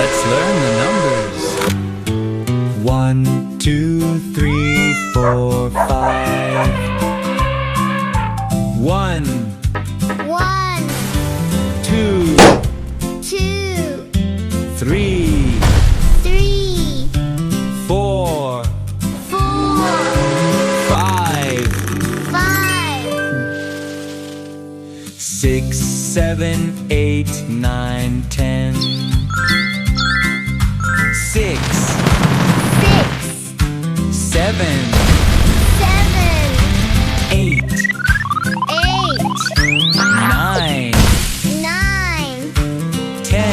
Let's learn the numbers. 1, 2, 3, 4, 5. 1, 2, 3, 4, 5. 6, 7, 8, 9, 10. 6, 7, 8, 9, 10,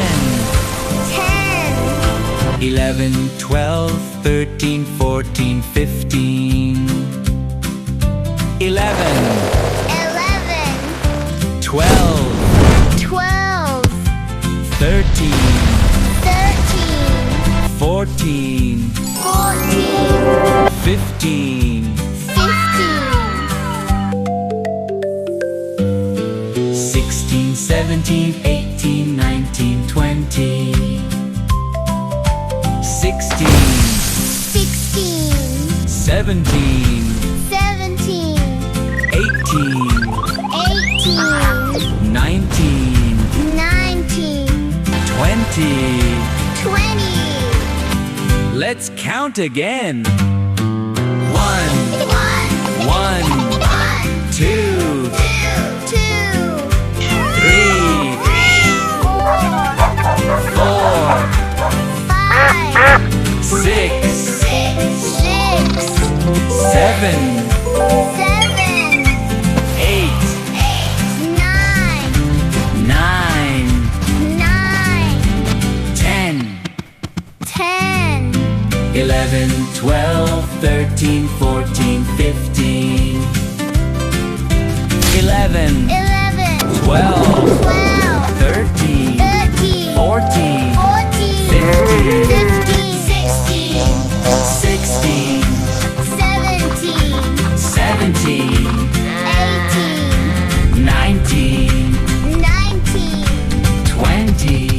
11, 12, 13, 14, 15. 11, 12, 13, 14, 15. 16, 17, 18, 19, 20. 16, 17, 18, 19, 20. Let's count again. 1, 2, 3, 4, 6, 7, 8, 9, 10, 11, 12, 13, 14, 15. 11, 12, 13, 14, 15, 16, 17, 18, 19, 20.